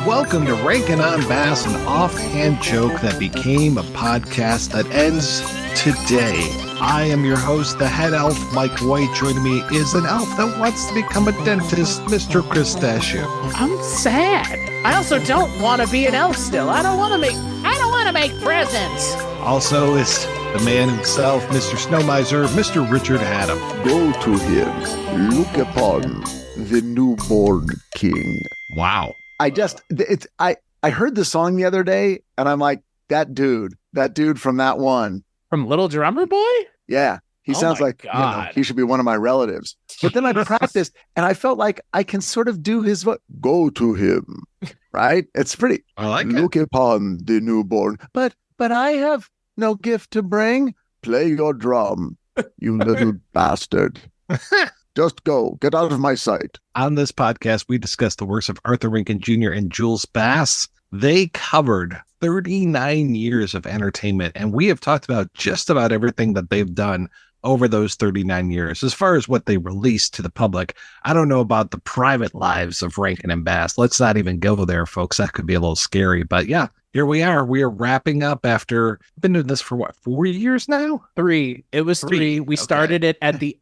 Welcome to Rankin on Bass, an offhand joke that became a podcast that ends today. I am your host, the head elf, Mike White. Joining me is an elf that wants to become a dentist, Mr. Cristachio. I'm sad. I also don't want to be an elf still. I don't want to make presents. Also is the man himself, Mr. Snow Miser, Mr. Richard Adam. Go to him, look upon the newborn king. Wow. I heard the song the other day, and I'm like, that dude from that one. From Little Drummer Boy? Yeah. He sounds like he should be one of my relatives. But then I practiced, and I felt like I can sort of do his voice. Go to him, right? It's pretty. I like Look upon the newborn. But I have no gift to bring. Play your drum, you little bastard. Just go. Get out of my sight. On this podcast, we discuss the works of Arthur Rankin Jr. and Jules Bass. They covered 39 years of entertainment, and we have talked about just about everything that they've done over those 39 years. As far as what they released to the public, I don't know about the private lives of Rankin and Bass. Let's not even go there, folks. That could be a little scary. But yeah, here we are. We are wrapping up after been doing this for what, 4 years now? 3. It was 3. We started it at the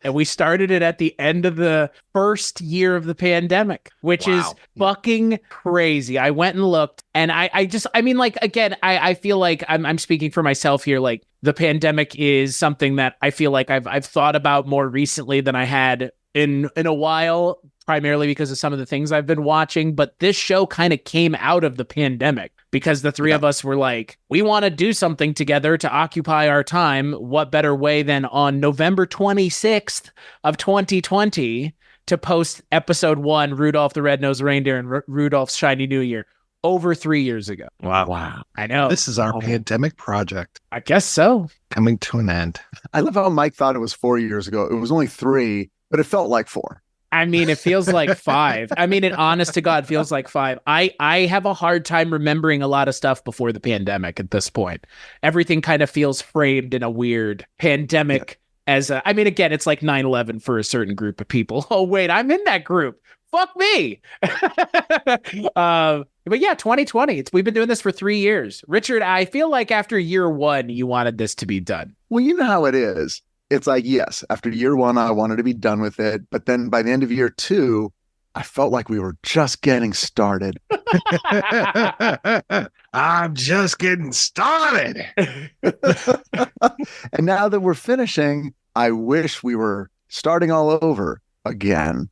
end of the first year of the pandemic, which is fucking crazy. I went and looked, and I feel like I'm speaking for myself here. Like, the pandemic is something that I feel like I've thought about more recently than I had in a while, primarily because of some of the things I've been watching. But this show kind of came out of the pandemic because the three of us were like, we want to do something together to occupy our time. What better way than on November 26th of 2020 to post episode 1, Rudolph the Red-Nosed Reindeer and Rudolph's Shiny New Year, over 3 years ago. Wow. I know. This is our pandemic project. I guess so. Coming to an end. I love how Mike thought it was 4 years ago. It was only 3, but it felt like 4. I mean, it feels like 5. I mean, it honest to God feels like 5. I have a hard time remembering a lot of stuff before the pandemic at this point. Everything kind of feels framed in a weird pandemic again, it's like 9/11 for a certain group of people. Oh, wait, I'm in that group. Fuck me. But yeah, 2020. We've been doing this for 3 years. Richard, I feel like after year 1, you wanted this to be done. Well, you know how it is. It's like, yes, after year 1, I wanted to be done with it. But then by the end of year 2, I felt like we were just getting started. I'm just getting started. And now that we're finishing, I wish we were starting all over again.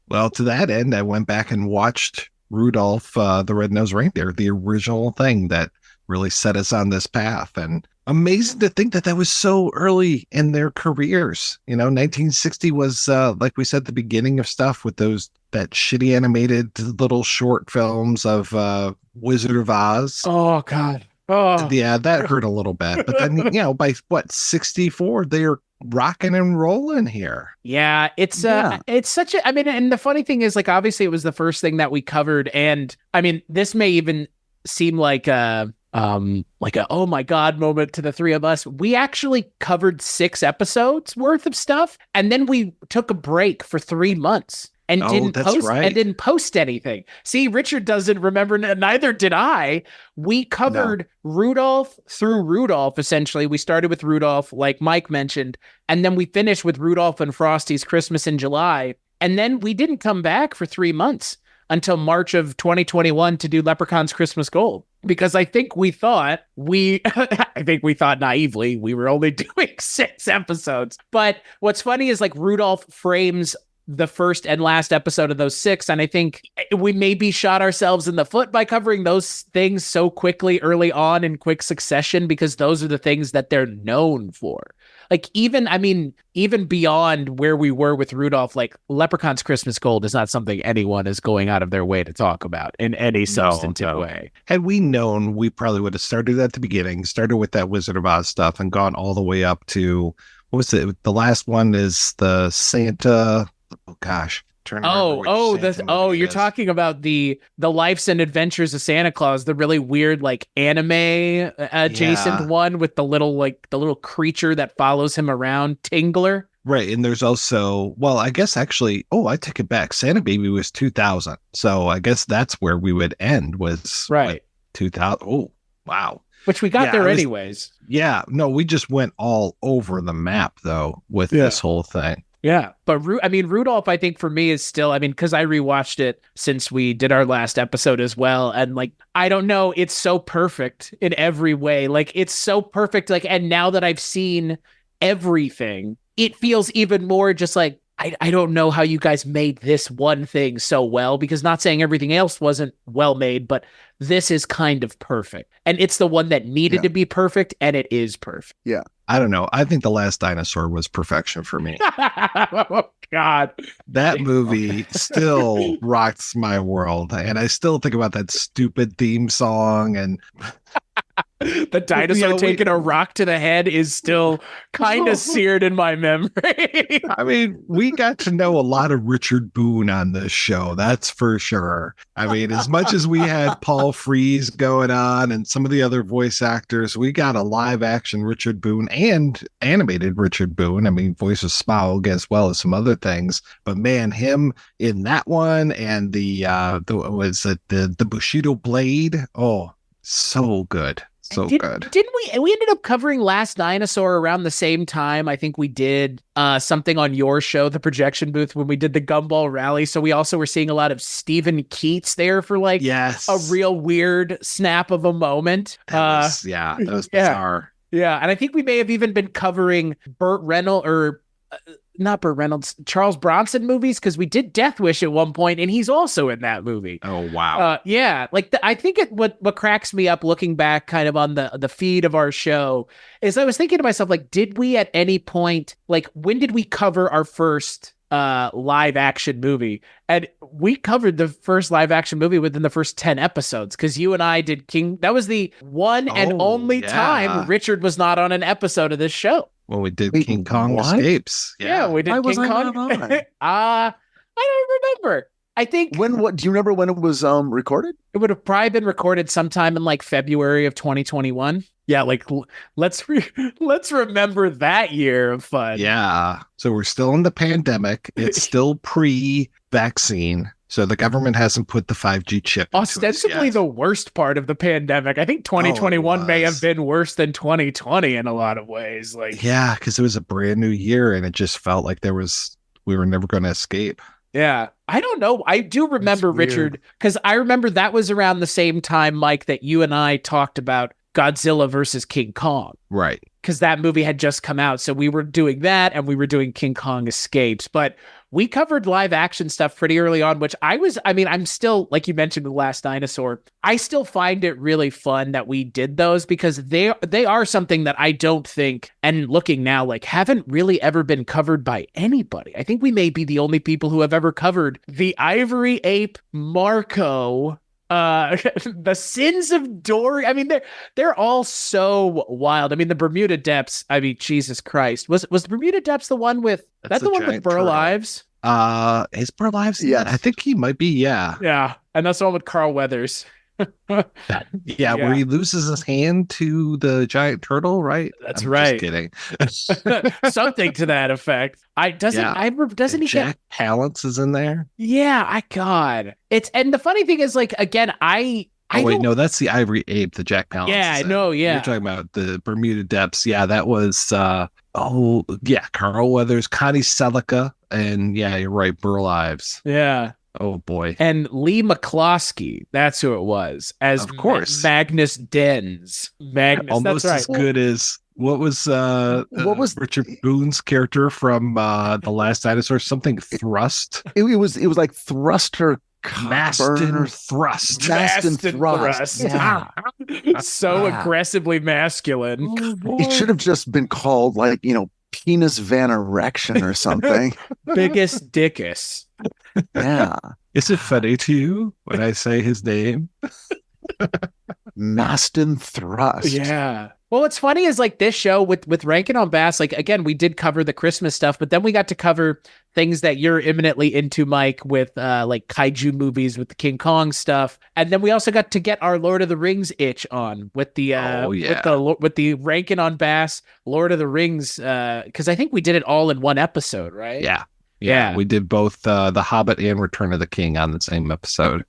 Well, to that end, I went back and watched Rudolph the Red-Nosed Reindeer, the original thing that really set us on this path. And amazing to think that was so early in their careers. 1960 was, like we said, the beginning of stuff with that shitty animated little short films of Wizard of Oz. Oh, God. Oh. Yeah, that hurt a little bit. But then, by 64, they're rocking and rolling here. Yeah, it's such a, and the funny thing is, like, obviously it was the first thing that we covered. And I mean, this may even seem like a oh my God moment to the three of us. We actually covered 6 episodes worth of stuff. And then we took a break for 3 months. And didn't post anything. See, Richard doesn't remember, neither did I. We covered Rudolph through Rudolph, essentially. We started with Rudolph, like Mike mentioned, and then we finished with Rudolph and Frosty's Christmas in July. And then we didn't come back for 3 months until March of 2021 to do Leprechaun's Christmas Gold. Because I think we thought naively, we were only doing 6 episodes. But what's funny is, like, Rudolph frames the first and last episode of those 6. And I think we maybe shot ourselves in the foot by covering those things so quickly early on in quick succession, because those are the things that they're known for. Like, even beyond where we were with Rudolph, like, Leprechaun's Christmas Gold is not something anyone is going out of their way to talk about in any substantive way. Had we known, we probably would have started at the beginning, started with that Wizard of Oz stuff and gone all the way up to, what was it? The last one is the Santa. Oh gosh. You're talking about the Lives and Adventures of Santa Claus, the really weird, like, anime adjacent one with the little creature that follows him around, Tingler. Right. And there's also, well, I guess actually, I take it back. Santa Baby was 2000. So I guess that's where we would end was right. 2000. Oh, wow. Which we got there anyways. Yeah. No, we just went all over the map though with this whole thing. Yeah. But Rudolph, I think for me is still, because I rewatched it since we did our last episode as well. And like, I don't know, it's so perfect in every way. Like, it's so perfect. Like, and now that I've seen everything, it feels even more just like, I don't know how you guys made this one thing so well, because not saying everything else wasn't well made, but this is kind of perfect. And it's the one that needed to be perfect, and it is perfect. Yeah. I don't know. I think The Last Dinosaur was perfection for me. Oh, God. That movie still rocks my world. And I still think about that stupid theme song and... The dinosaur taking a rock to the head is still kind of seared in my memory. I mean, we got to know a lot of Richard Boone on this show. That's for sure. I mean, as much as we had Paul Frees going on and some of the other voice actors, we got a live action Richard Boone and animated Richard Boone. I mean, voice of Smaug as well as some other things. But man, him in that one and the Bushido blade. Oh, so good. So good. Didn't we ended up covering Last Dinosaur around the same time? I think we did something on your show, The Projection Booth, when we did the Gumball Rally. So we also were seeing a lot of Stephen Keats there for like a real weird snap of a moment. That was bizarre. Yeah. And I think we may have even been covering Burt Reynolds or not Burt Reynolds, Charles Bronson movies, because we did Death Wish at one point, and he's also in that movie. Oh, wow. I think what cracks me up looking back kind of on the feed of our show is I was thinking to myself, like, did we at any point, like, when did we cover our first live action movie? And we covered the first live action movie within the first 10 episodes, because you and I did King. That was the one and only time Richard was not on an episode of this show. Well, we did King Kong Escapes. Yeah, we did King Kong. I don't remember. I think do you remember when it was recorded? It would have probably been recorded sometime in like February of 2021. Yeah, like let's remember that year of fun. Yeah. So we're still in the pandemic. It's still pre-vaccine. So the government hasn't put the 5G chip. Ostensibly the worst part of the pandemic. I think 2021 may have been worse than 2020 in a lot of ways. Like, yeah, because it was a brand new year and it just felt like we were never going to escape. Yeah. I don't know. I do remember, Richard, because I remember that was around the same time, Mike, that you and I talked about Godzilla versus King Kong. Right. Because that movie had just come out. So we were doing that and we were doing King Kong Escapes. But we covered live action stuff pretty early on, which I'm still, like you mentioned, The Last Dinosaur. I still find it really fun that we did those, because they are something that I don't think, and looking now, like, haven't really ever been covered by anybody. I think we may be the only people who have ever covered the Ivory Ape Marco, the Sins of Dory. I mean, they're all so wild. I mean, the Bermuda Depths. I mean, Jesus Christ, was the Bermuda Depths the one with the one with Burl Ives? Is Burl Ives? Yeah, I think he might be. Yeah, and that's the one with Carl Weathers. Where he loses his hand to the giant turtle, right? That's right. Just kidding. Something to that effect. Doesn't he Jack Palance is in there? Yeah, God. And the funny thing is, like, again, no, that's the Ivory Ape, the Jack Palance. Yeah, no, yeah. You're talking about the Bermuda Depths. Yeah, that was Carl Weathers, Connie Selica, and you're right, Burl Ives. Yeah. Oh boy. And Lee McCloskey, that's who it was, as of course Magnus Dens. Almost as good as what was Richard Boone's character from The Last Dinosaur? Something Thrust. It was like Thruster. Maston Thrust. Yeah. So aggressively masculine. It should have just been called, like, Penis Van Erection or something. Biggest Dickus. Yeah. Is it funny to you when I say his name? Maston Thrust. Yeah. Well, what's funny is like this show with Rankin on Bass, like again, we did cover the Christmas stuff, but then we got to cover things that you're imminently into, Mike, with like kaiju movies with the King Kong stuff. And then we also got to get our Lord of the Rings itch on with the with the Rankin on Bass Lord of the Rings, because I think we did it all in one episode, right? Yeah. We did both The Hobbit and Return of the King on the same episode.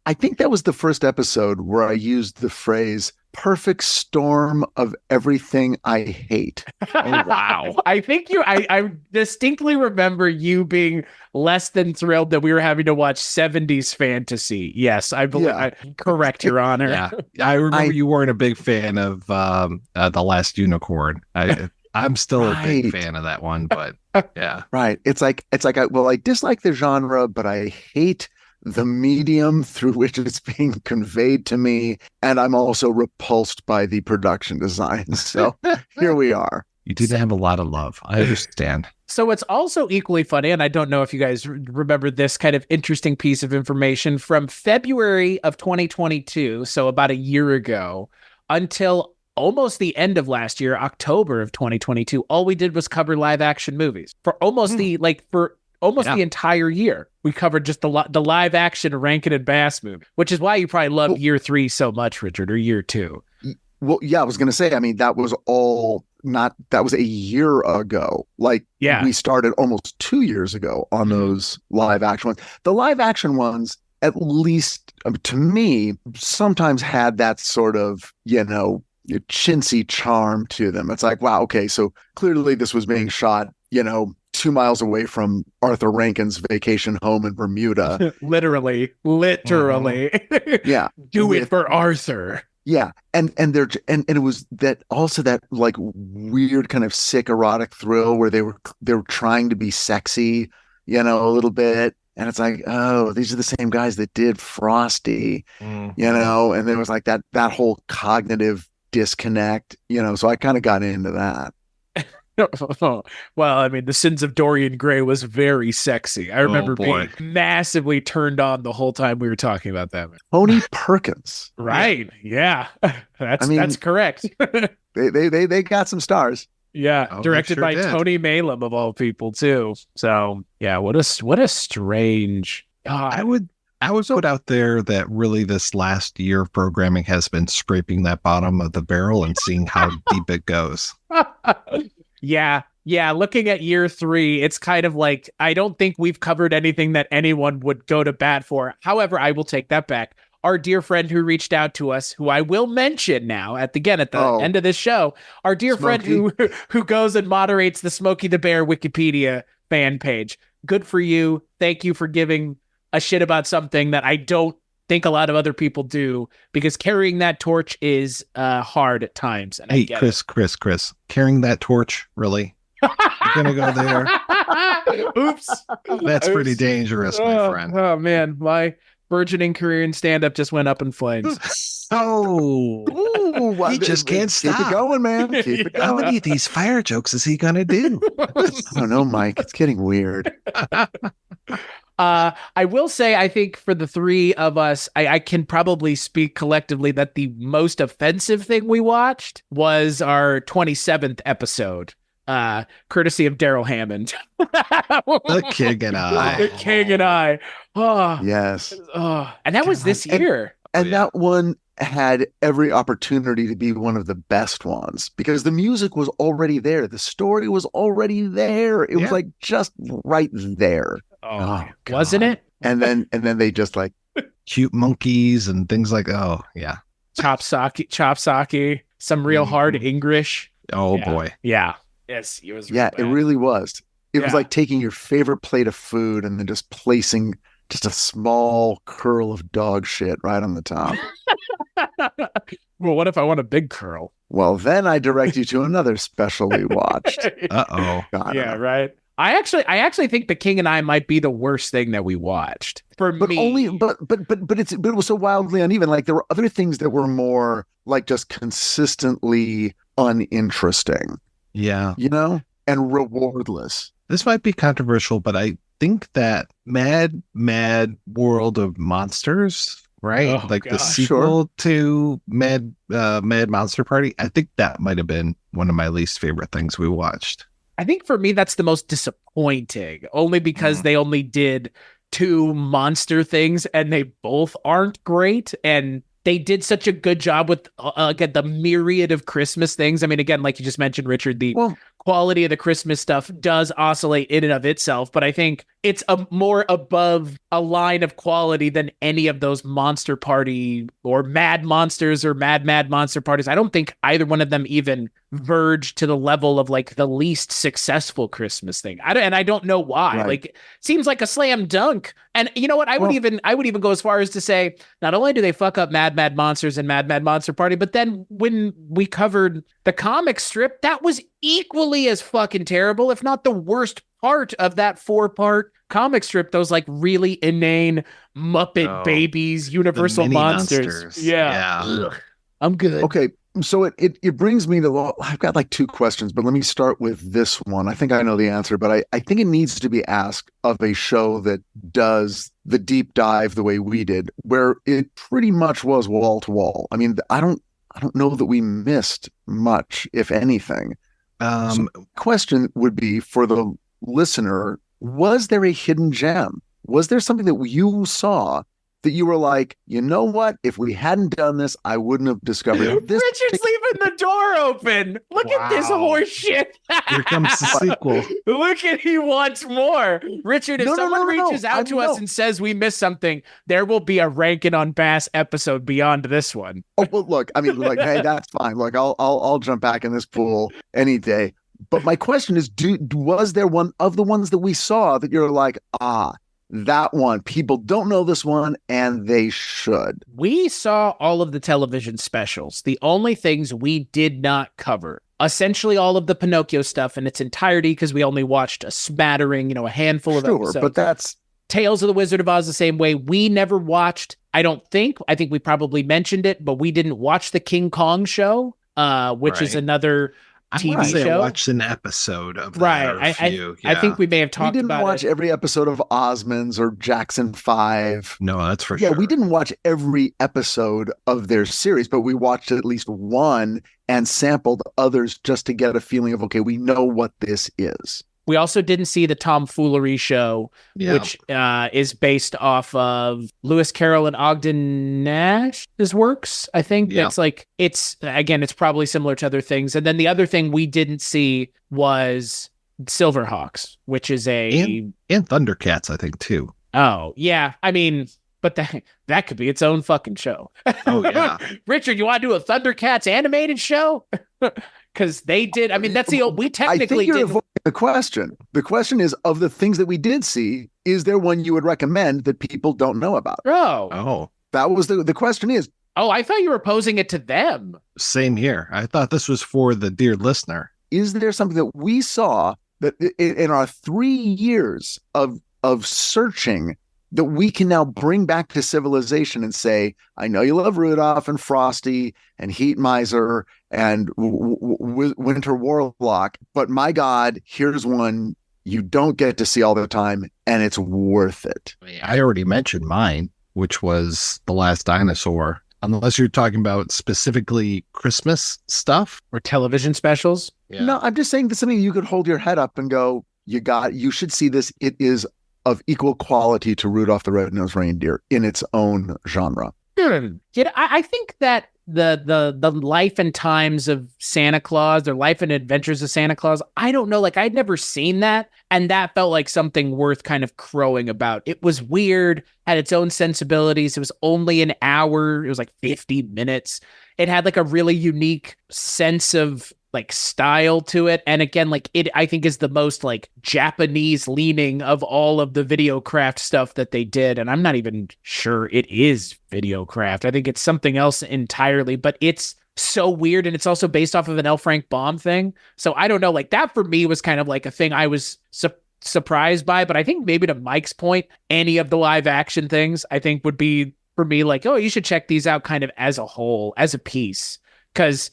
I think that was the first episode where I used the phrase perfect storm of everything I hate. Oh, wow. I think I distinctly remember you being less than thrilled that we were having to watch 70s fantasy. Yes, I believe. Yeah. Correct, Your Honor. Yeah, I remember you weren't a big fan of The Last Unicorn. I'm still a big fan of that one, but yeah. Right. It's like I dislike the genre, but I hate the medium through which it's being conveyed to me, and I'm also repulsed by the production design. So here we are. You didn't have a lot of love. I understand. So it's also equally funny, and I don't know if you guys remember this kind of interesting piece of information from February of 2022, so about a year ago, until almost the end of last year, October of 2022, all we did was cover live action movies for almost the entire year. We covered just the live action Rankin and Bass movie, which is why you probably love year 3 so much, Richard, or year 2. Well, yeah, I was going to say, I mean, that was a year ago. Like, we started almost 2 years ago on those live action ones. The live action ones, at least to me, sometimes had that sort of, chintzy charm to them. It's like, wow, okay, so clearly this was being shot, 2 miles away from Arthur Rankin's vacation home in Bermuda. literally. Yeah. Do it for Arthur. Yeah. And it was that also that like weird kind of sick erotic thrill where they were trying to be sexy, a little bit. And it's like, oh, these are the same guys that did Frosty, and there was like that whole cognitive disconnect, so I kind of got into that. Well, I mean, The Sins of Dorian Gray was very sexy. I remember being massively turned on the whole time we were talking about that. Tony Perkins. Right. Yeah. That's correct. they got some stars. Yeah. Directed by Tony Malum of all people too. So yeah, what a strange. I would put out there that really this last year of programming has been scraping that bottom of the barrel and seeing how deep it goes. Yeah. Looking at year 3, it's kind of like, I don't think we've covered anything that anyone would go to bat for. However, I will take that back. Our dear friend who reached out to us, who I will mention now at the end of this show, our dear friend who goes and moderates the Smokey the Bear Wikipedia fan page. Good for you. Thank you for giving a shit about something that I don't think a lot of other people do, because carrying that torch is hard at times. And hey, Chris, carrying that torch, really? You're gonna go there? Oops. That's pretty dangerous, my friend. Oh man, my burgeoning career in stand-up just went up in flames. He just can't stop. Keep it going, man. Keep it going. How many of these fire jokes is he gonna do? I don't know, Mike. It's getting weird. I will say, I think for the 3 of us, I can probably speak collectively that the most offensive thing we watched was our 27th episode, courtesy of Daryl Hammond. The King and I. The King and I. Oh, yes. Oh, and that was this year. And that one had every opportunity to be one of the best ones because the music was already there. The story was already there. It was like just right there. Oh, wasn't it? And then they just like cute monkeys and things like, oh yeah. Chop sake, some real hard English. Oh boy. Yeah. Yes, it was. Yeah, it really was. It was like taking your favorite plate of food and then just placing just a small curl of dog shit right on the top. Well, what if I want a big curl? Well, then I direct you to another special we watched. Uh-oh. Yeah, right. I actually think The King and I might be the worst thing that we watched for me. But it was so wildly uneven. Like there were other things that were more like just consistently uninteresting. Yeah. And rewardless. This might be controversial, but I think that Mad World of Monsters, right? Oh, like gosh. the sequel to Mad Monster Party. I think that might have been one of my least favorite things we watched. I think for me, that's the most disappointing, only because they only did 2 monster things and they both aren't great. And they did such a good job with, again, the myriad of Christmas things. I mean, again, like you just mentioned, Richard, the quality of the Christmas stuff does oscillate in and of itself, but I think it's more above a line of quality than any of those Monster Party or Mad Monsters or Mad Monster Parties. I don't think either one of them even verge to the level of like the least successful Christmas thing. I don't know why. Right. Like, it seems like a slam dunk. And you know what? I would even go as far as to say, not only do they fuck up Mad Monsters and Mad Monster Party, but then when we covered the comic strip, that was equally as fucking terrible, if not the worst part of that 4-part comic strip. Those like really inane Muppet babies, Universal monsters. Yeah. Ugh. I'm good. Okay. So it brings me to, I've got like 2 questions, but let me start with this one. I think I know the answer, but I think it needs to be asked of a show that does the deep dive the way we did, where it pretty much was wall to wall. I mean, I don't know that we missed much, if anything. So the question would be for the listener, was there a hidden gem? Was there something that you saw that you were like, you know what? If we hadn't done this, I wouldn't have discovered this. Richard's leaving the door open. Look at this horse shit. Here comes the sequel. Look at, he wants more. Richard, if someone reaches out to us and says we missed something, there will be a Rankin on Bass episode beyond this one. Oh, well, look, I mean, like, hey, that's fine. Look, I'll jump back in this pool any day. But my question is, was there one of the ones that we saw that you're like, that one, people don't know this one, and they should? We saw all of the television specials. The only things we did not cover, essentially all of the Pinocchio stuff in its entirety, because we only watched a smattering, a handful of episodes. Sure, but that's... Tales of the Wizard of Oz the same way. We never watched, I think we probably mentioned it, but we didn't watch the King Kong show, which is another... TV show. I watched an episode of that. Right. I think we may have talked about it. We didn't watch every episode of Osmonds or Jackson 5. No, that's for sure. Yeah, we didn't watch every episode of their series, but we watched at least one and sampled others just to get a feeling of, okay, we know what this is. We also didn't see the Tomfoolery show, which is based off of Lewis Carroll and Ogden Nash's works. I think that's like, it's probably similar to other things. And then the other thing we didn't see was Silverhawks, which is and Thundercats, I think, too. Oh, yeah. I mean, but that could be its own fucking show. Oh, yeah. Richard, you want to do a Thundercats animated show? Because they did. I mean, that's we technically did. Avoiding the question. The question is, of the things that we did see, is there one you would recommend that people don't know about? Oh. That was the question is. Oh, I thought you were posing it to them. Same here. I thought this was for the dear listener. Is there something that we saw that in our 3 years of searching that we can now bring back to civilization and say, I know you love Rudolph and Frosty and Heat Miser and Winter Warlock, but my God, here's one you don't get to see all the time, and it's worth it. I already mentioned mine, which was The Last Dinosaur. Unless you're talking about specifically Christmas stuff or television specials. Yeah. No, I'm just saying that's something you could hold your head up and go, you should see this. It is of equal quality to Rudolph the Red-Nosed Reindeer in its own genre. I think that the life and times of Santa Claus, or life and adventures of Santa Claus, I don't know, like I'd never seen that, and that felt like something worth kind of crowing about. It was weird, had its own sensibilities. It was only an hour. It was like 50 minutes. It had like a really unique sense of like style to it, and again, like it I think is the most like Japanese leaning of all of the Videocraft stuff that they did, and I'm not even sure it is Videocraft. I think it's something else entirely, but it's so weird, and it's also based off of an L. Frank Baum thing, so I don't know, like that for me was kind of like a thing I was surprised by. But I think maybe to Mike's point, any of the live action things I think would be for me like, oh, you should check these out kind of as a whole, as a piece, because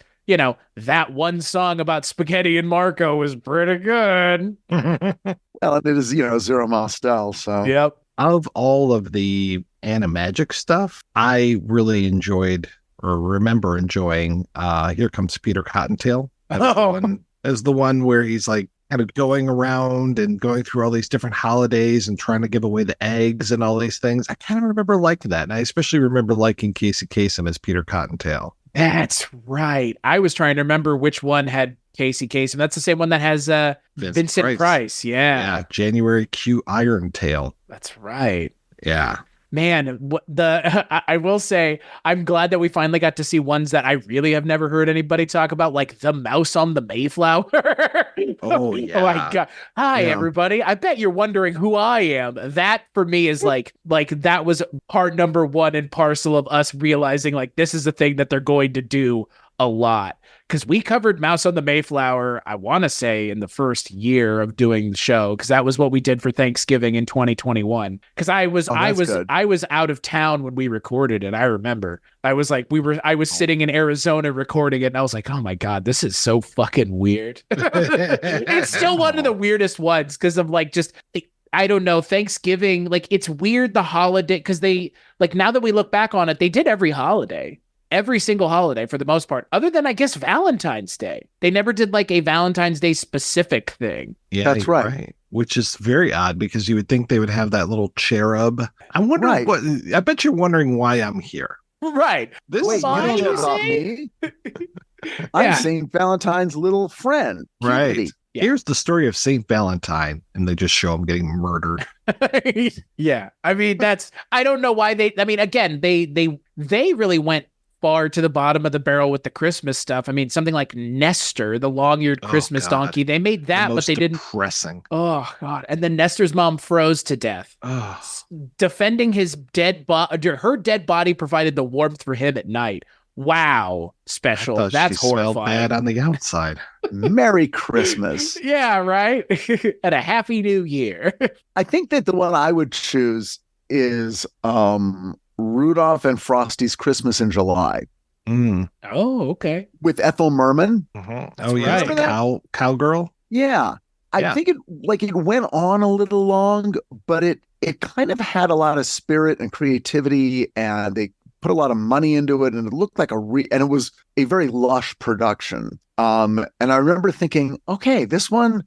that one song about Spaghetti and Marco was pretty good. Well, it is, Zero Mostel. So yep. of all of the animagic stuff, I really enjoyed or remember enjoying Here Comes Peter Cottontail. As the one where he's like kind of going around and going through all these different holidays and trying to give away the eggs and all these things. I kind of remember liking that. And I especially remember liking Casey Kasem as Peter Cottontail. That's right. I was trying to remember which one had Casey Kasem. That's the same one that has Vincent Price. Yeah. January Q Irontail. That's right. Yeah. Man, I will say, I'm glad that we finally got to see ones that I really have never heard anybody talk about, like the mouse on the Mayflower. Oh, yeah. Oh, my God. Hi, everybody. I bet you're wondering who I am. That, for me, is like that was part number one and parcel of us realizing, like, this is the thing that they're going to do a lot. Because we covered Mouse on the Mayflower, I want to say, in the first year of doing the show, because that was what we did for Thanksgiving in 2021. Because I was out of town when we recorded it. I remember I was sitting in Arizona recording it, and I was like, oh my God, this is so fucking weird. It's still one of the weirdest ones because of like just. I don't know, Thanksgiving, like it's weird the holiday because they like now that we look back on it, they did every single holiday for the most part, other than I guess Valentine's Day. They never did like a Valentine's Day specific thing. Yeah, that's right. Which is very odd because you would think they would have that little cherub. I'm wondering I bet you're wondering why I'm here. Right. Wait, you don't know about me? I'm St. Valentine's little friend. Right. Yeah. Here's the story of St. Valentine, and they just show him getting murdered. Yeah. I mean, I don't know why again, they really went far to the bottom of the barrel with the Christmas stuff. I mean, something like Nestor, the long-eared Christmas donkey, they made that, but they didn't. Depressing. Oh God! And then Nestor's mom froze to death, defending his dead body. Her dead body provided the warmth for him at night. Wow, special. That's horrifying. Bad on the outside. Merry Christmas. Yeah, right. And a Happy New Year. I think that the one I would choose is Rudolph and Frosty's Christmas in July. Mm. Oh, okay. With Ethel Merman. Mm-hmm. Oh, yeah. Right. Cowgirl. Yeah. I think it went on a little long, but it kind of had a lot of spirit and creativity, and they put a lot of money into it, and it looked like and it was a very lush production. And I remember thinking, okay, this one's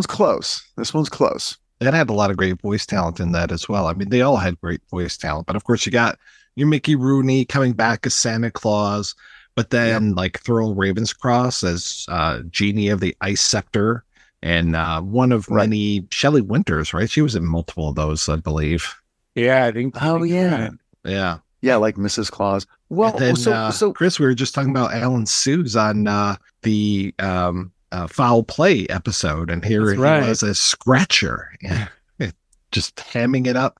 close. This one's close. That had a lot of great voice talent in that as well. I mean, they all had great voice talent, but of course you got your Mickey Rooney coming back as Santa Claus, but then like Thurl Ravenscroft as Genie of the Ice Scepter, and one of many Shelley Winters, right? She was in multiple of those, I believe. Yeah, I think. Oh yeah, yeah, yeah, like Mrs. Claus. Well, then, so Chris, we were just talking about Alan Sues on the Foul Play episode, and here he was a Scratcher, just camping it up,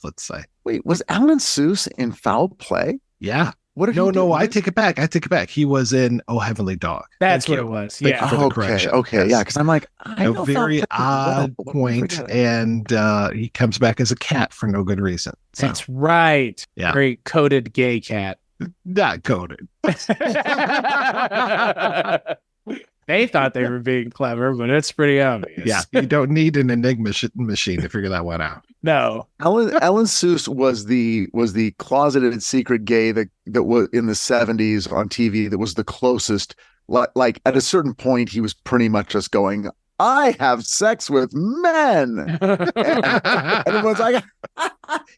let's say. Wait, was Alan Seuss in Foul Play? Yeah. What did he do? No, I take it back. He was in Oh Heavenly Dog. That's what it was. Yeah. Okay. Yeah, because I'm like, a very odd point, and he comes back as a cat for no good reason. So. That's right. Yeah. Very coded gay cat. Not coded. They thought they were being clever, but it's pretty obvious. Yeah, you don't need an Enigma machine to figure that one out. No. Alan Seuss was the closeted secret gay that was in the 70s on TV that was the closest. Like at a certain point, he was pretty much just going, I have sex with men. and it was like,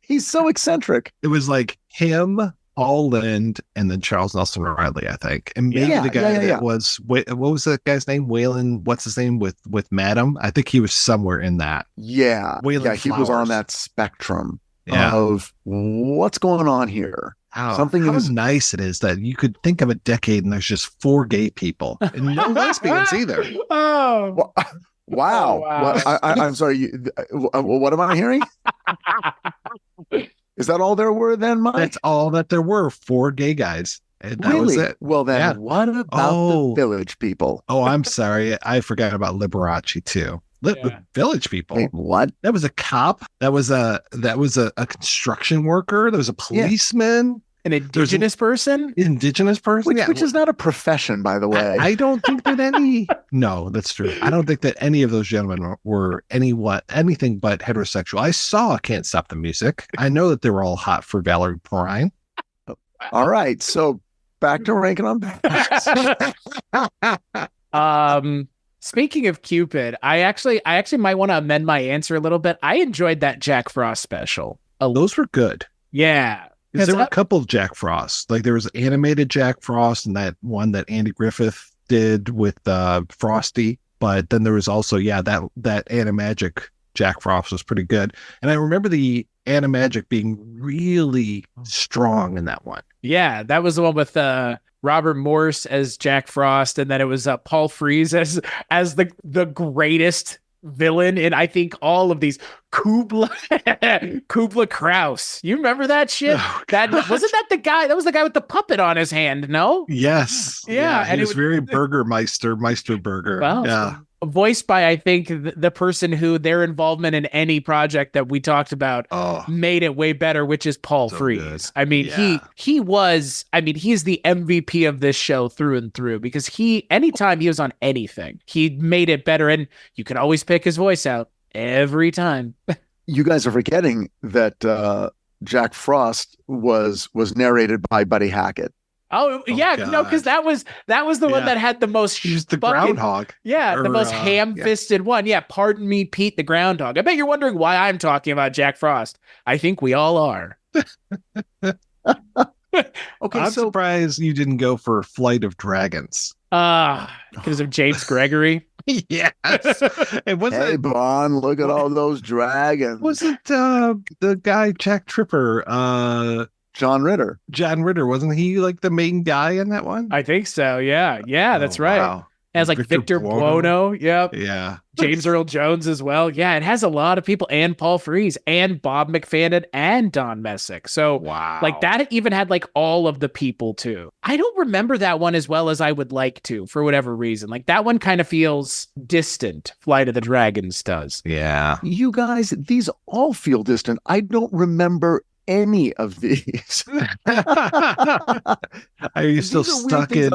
he's so eccentric. It was like him, Paul Lynde, and then Charles Nelson Riley, I think. And maybe the guy that was, what was that guy's name? Waylon, what's his name with Madam? I think he was somewhere in that. Yeah. Waylon he was on that spectrum of what's going on here. How nice it is that you could think of a decade and there's just 4 gay people and no lesbians either. Oh, wow. Well, I'm sorry. What am I hearing? Is that all there were then, Mike? That's all that there were, 4 gay guys. And that was it. Well, then what about the Village People? Oh, I'm sorry. I forgot about Liberace too. Village People. Wait, what? That was a cop. That was a construction worker. There was a policeman. An indigenous person? Indigenous person? Which is not a profession, by the way. I don't think that any... No, that's true. I don't think that any of those gentlemen were anything but heterosexual. I saw Can't Stop the Music. I know that they were all hot for Valerie Perrine. All right, so back to Rankin on Bass. Speaking of Cupid, I actually might want to amend my answer a little bit. I enjoyed that Jack Frost special. Those were good. Yeah. Because there were a couple of Jack Frosts. Like there was animated Jack Frost and that one that Andy Griffith did with Frosty. But then there was also, that Animagic Jack Frost was pretty good. And I remember the Animagic being really strong in that one. Yeah, that was the one with Robert Morse as Jack Frost, and then it was Paul Frees as the greatest villain in, I think, all of these. Kubla Kraus. You remember that shit? Oh, that wasn't that the guy? That was the guy with the puppet on his hand. No. Yes. Yeah, and it was very Meisterburger. Well, yeah. Voiced by, I think, the person who their involvement in any project that we talked about made it way better, which is Paul Frees. Good. I mean, he's the MVP of this show through and through, because anytime he was on anything, he made it better, and you can always pick his voice out every time. You guys are forgetting that Jack Frost was narrated by Buddy Hackett. Oh yeah, God. No, because that was the one that had the most. He's the groundhog. Yeah, the most ham-fisted one. Yeah, pardon me, Pete the groundhog. I bet you're wondering why I'm talking about Jack Frost. I think we all are. Okay, I'm surprised you didn't go for Flight of Dragons. Because of James Gregory. Yes. And hey, Bond, look at all those dragons. Wasn't the guy Jack Tripper? John Ritter. Wasn't he like the main guy in that one? I think so. Yeah, that's right. Wow. It has like Victor Buono. Yep. Yeah. James Earl Jones as well. Yeah, it has a lot of people, and Paul Frees and Bob McFadden and Don Messick. So wow. Like that even had like all of the people too. I don't remember that one as well as I would like to, for whatever reason. Like that one kind of feels distant. Flight of the Dragons does. Yeah. You guys, these all feel distant. I don't remember any of these. Are you still stuck in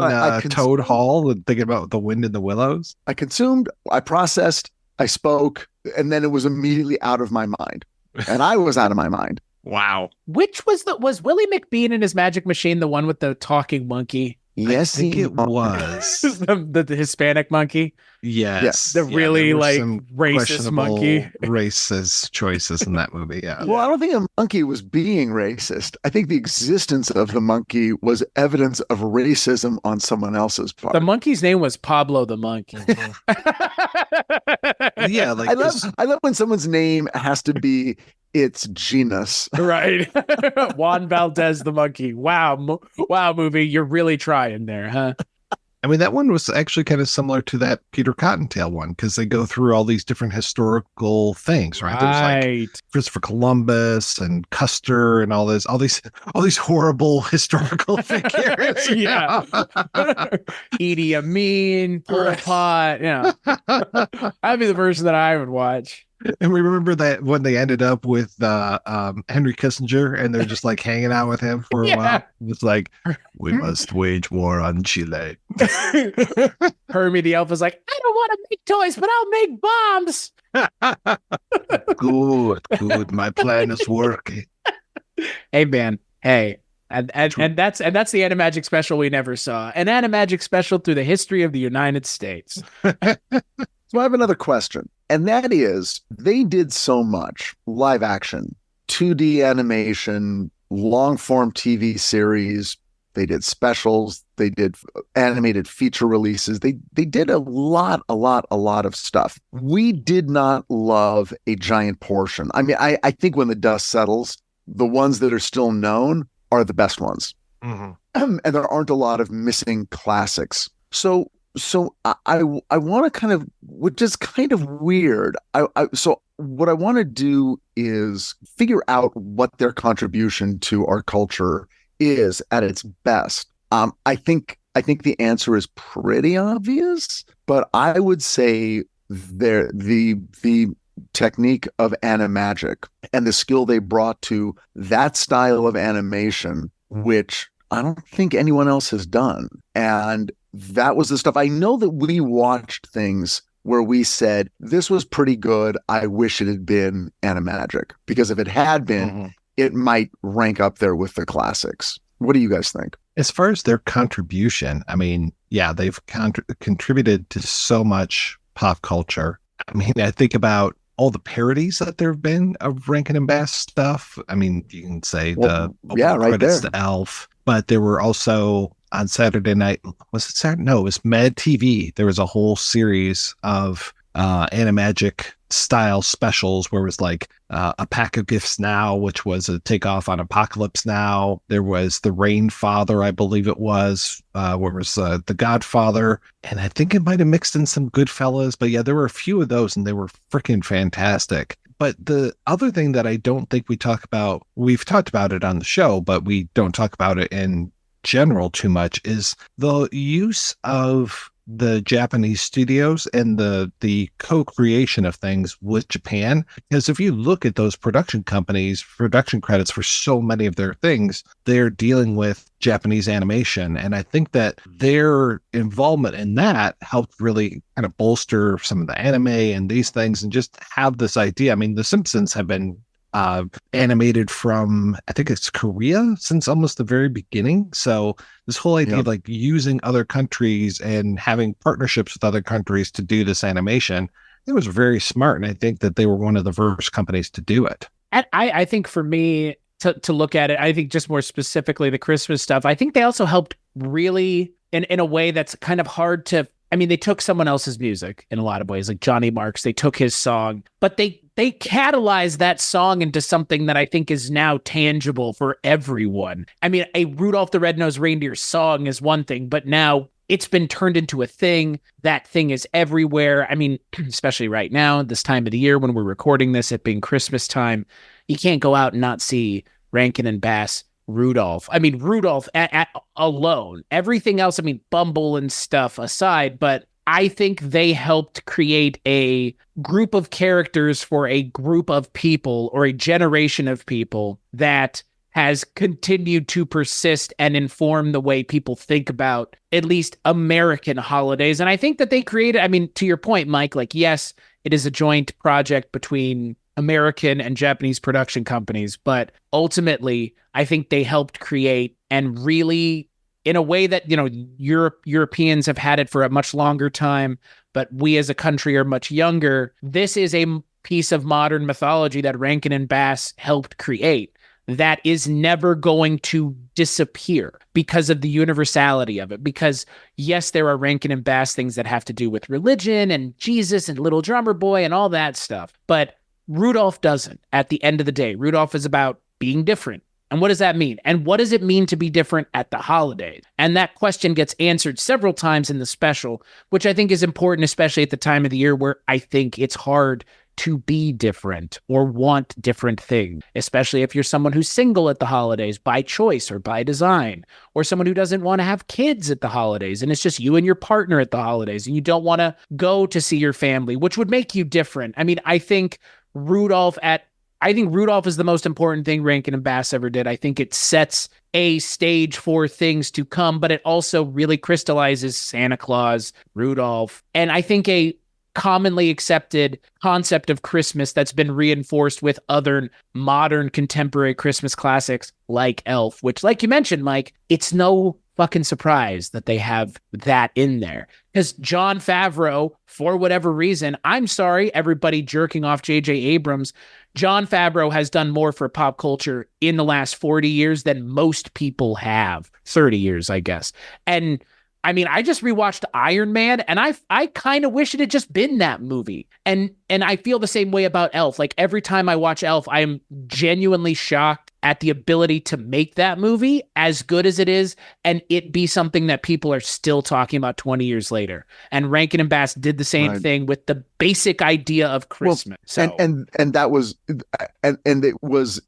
Toad Hall and thinking about The Wind in the Willows? I consumed, I processed, I spoke, and then it was immediately out of my mind. And I was out of my mind. Wow. Which was Willie McBean and his magic machine the one with the talking monkey? Yes, I think it was the Hispanic monkey. Yes, the really like racist monkey. Racist choices in that movie. Yeah. Well, I don't think a monkey was being racist. I think the existence of the monkey was evidence of racism on someone else's part. The monkey's name was Pablo the monkey. Yeah, like I love when someone's name has to be its genus. Right. Juan Valdez the monkey. Wow, movie. You're really trying there, huh? I mean, that one was actually kind of similar to that Peter Cottontail one, because they go through all these different historical things, right? There's like Christopher Columbus and Custer and all these horrible historical figures. Yeah. Edie Amin, Pol Pot. Yeah. That'd be the version that I would watch. And we remember that when they ended up with Henry Kissinger, and they're just like hanging out with him for a while. It's like, we must wage war on Chile. Hermie the elf was like, I don't want to make toys, but I'll make bombs. Good. My plan is working. Hey, man. Hey. And that's the Animagic special we never saw. An Animagic special through the history of the United States. So I have another question, and that is, they did so much live action, 2D animation, long form TV series. They did specials. They did animated feature releases. They did a lot of stuff. We did not love a giant portion. I mean, I think when the dust settles, the ones that are still known are the best ones. Mm-hmm. And there aren't a lot of missing classics. So I want to kind of, which is kind of weird. So what I want to do is figure out what their contribution to our culture is at its best. I think the answer is pretty obvious, but I would say the technique of Animagic and the skill they brought to that style of animation which I don't think anyone else has done. And that was the stuff. I know that we watched things where we said, this was pretty good. I wish it had been Animagic, because if it had been, it might rank up there with the classics. What do you guys think? As far as their contribution, I mean, yeah, they've contributed to so much pop culture. I mean, I think about all the parodies that there have been of Rankin and Bass stuff. I mean, you can say right there, to Elf, but there were also on Saturday night, was it Saturday? No, it was Mad TV. There was a whole series of Animagic style specials where it was like a pack of gifts now, which was a takeoff on Apocalypse Now. There was the Rain Father, I believe it was, where it was the Godfather, and I think it might have mixed in some Goodfellas, but yeah, there were a few of those and they were freaking fantastic. But the other thing that I don't think we talk about, we've talked about it on the show, but we don't talk about it in general too much, is the use of the Japanese studios and the co-creation of things with Japan. Because if you look at those production companies, production credits for so many of their things, they're dealing with Japanese animation. And I think that their involvement in that helped really kind of bolster some of the anime and these things, and just have this idea. I mean, The Simpsons have been animated from, I think it's Korea, since almost the very beginning. So this whole idea of like using other countries and having partnerships with other countries to do this animation, it was very smart. And I think that they were one of the first companies to do it. And I think for me to look at it, I think just more specifically the Christmas stuff, I think they also helped really in a way that's kind of hard to, I mean, they took someone else's music in a lot of ways, like Johnny Marks, they took his song, but they catalyzed that song into something that I think is now tangible for everyone. I mean, a Rudolph the Red-Nosed Reindeer song is one thing, but now it's been turned into a thing. That thing is everywhere. I mean, especially right now, this time of the year when we're recording this, it being Christmas time, you can't go out and not see Rankin and Bass Rudolph. I mean, Rudolph alone. Everything else, I mean, Bumble and stuff aside, but I think they helped create a group of characters for a group of people or a generation of people that has continued to persist and inform the way people think about at least American holidays. And I think that they created, I mean, to your point, Mike, like, yes, it is a joint project between American and Japanese production companies, but ultimately, I think they helped create and really, in a way that, you know, Europeans have had it for a much longer time, but we as a country are much younger. This is a piece of modern mythology that Rankin and Bass helped create that is never going to disappear because of the universality of it. Because yes, there are Rankin and Bass things that have to do with religion and Jesus and Little Drummer Boy and all that stuff, but Rudolph doesn't. At the end of the day, Rudolph is about being different. And what does that mean? And what does it mean to be different at the holidays? And that question gets answered several times in the special, which I think is important, especially at the time of the year where I think it's hard to be different or want different things, especially if you're someone who's single at the holidays by choice or by design, or someone who doesn't want to have kids at the holidays and it's just you and your partner at the holidays and you don't want to go to see your family, which would make you different. I mean, I think Rudolph is the most important thing Rankin and Bass ever did. I think it sets a stage for things to come, but it also really crystallizes Santa Claus, Rudolph, and I think a commonly accepted concept of Christmas that's been reinforced with other modern contemporary Christmas classics like Elf, which, like you mentioned, Mike, it's no fucking surprise that they have that in there. Because Jon Favreau, for whatever reason, I'm sorry, everybody jerking off J.J. Abrams, Jon Favreau has done more for pop culture in the last 40 years than most people have. 30 years, I guess. And I mean, I just rewatched Iron Man, and I kind of wish it had just been that movie. And I feel the same way about Elf. Like, every time I watch Elf, I am genuinely shocked at the ability to make that movie as good as it is, and it be something that people are still talking about 20 years later. And Rankin and Bass did the same thing with the basic idea of Christmas. Well, and that was and it was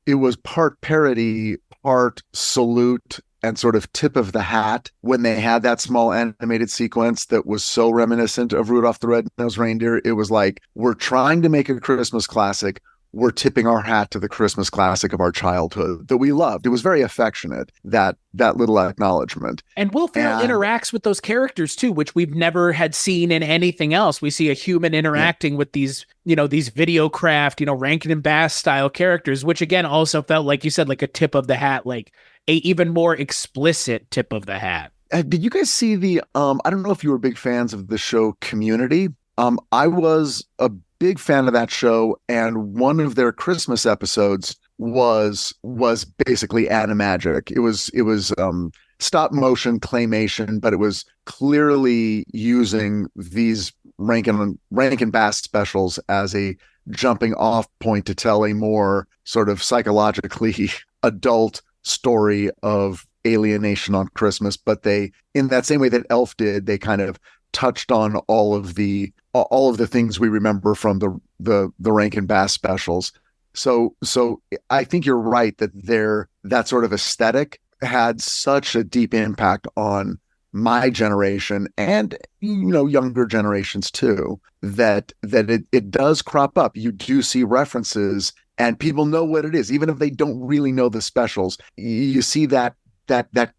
part parody, part salute, and sort of tip of the hat when they had that small animated sequence that was so reminiscent of Rudolph the Red-Nosed Reindeer. It was like, we're trying to make a Christmas classic. we're tipping our hat to the Christmas classic of our childhood that we loved. It was very affectionate, that little acknowledgement. And Will Ferrell interacts with those characters too, which we've never had seen in anything else. We see a human interacting with these, these Videocraft, Rankin and Bass style characters, which again also felt, like you said, like a tip of the hat, like a even more explicit tip of the hat. Did you guys see the, I don't know if you were big fans of the show Community. I was a big fan of that show, and one of their Christmas episodes was basically animagic. It was stop motion claymation, but it was clearly using these Rankin Bass specials as a jumping off point to tell a more sort of psychologically adult story of alienation on Christmas. But they, in that same way that Elf did, they kind of touched on all of the things we remember from the Rankin Bass specials. So I think you're right that that sort of aesthetic had such a deep impact on my generation and younger generations too, that it does crop up. You do see references and people know what it is, even if they don't really know the specials. You see that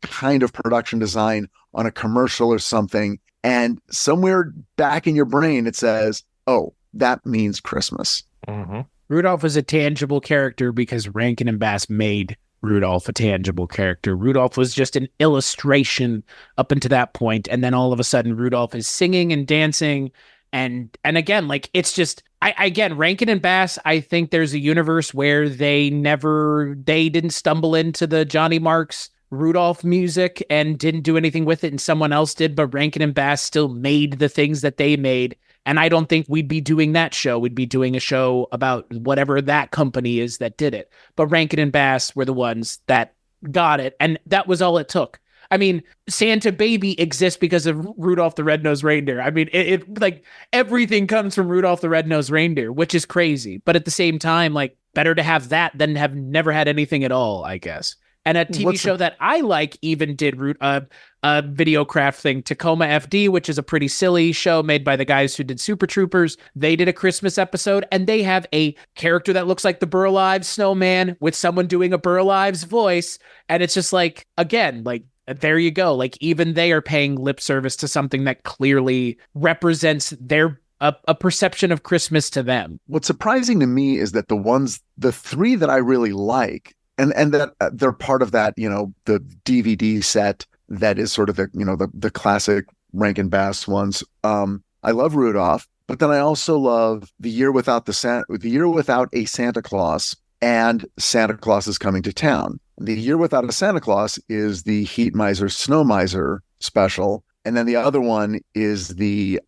kind of production design on a commercial or something, and somewhere back in your brain it says, oh, that means Christmas. Mm-hmm. Rudolph is a tangible character because Rankin and Bass made Rudolph a tangible character. Rudolph was just an illustration up until that point, and then all of a sudden Rudolph is singing and dancing, and again, like, it's just again, Rankin and Bass, I think there's a universe where they didn't stumble into the Johnny Marks Rudolph music and didn't do anything with it, and someone else did, but Rankin and Bass still made the things that they made. And I don't think we'd be doing that show. We'd be doing a show about whatever that company is that did it. But Rankin and Bass were the ones that got it, and that was all it took. I mean, Santa Baby exists because of Rudolph the Red-Nosed Reindeer. I mean, it like everything comes from Rudolph the Red-Nosed Reindeer, which is crazy. But at the same time, like, better to have that than have never had anything at all, I guess. And a TV show that I like even did a Videocraft thing, Tacoma FD, which is a pretty silly show made by the guys who did Super Troopers. They did a Christmas episode, and they have a character that looks like the Burl Ives snowman with someone doing a Burl Ives voice. And it's just like, again, like, there you go. Like, even they are paying lip service to something that clearly represents their a perception of Christmas to them. What's surprising to me is that the three that I really like, and that they're part of that, the DVD set that is sort of the classic Rankin Bass ones. I love Rudolph, but then I also love The Year Without a Santa Claus and Santa Claus is Coming to Town. The Year Without a Santa Claus is the Heat Miser Snow Miser special, and then the other one is the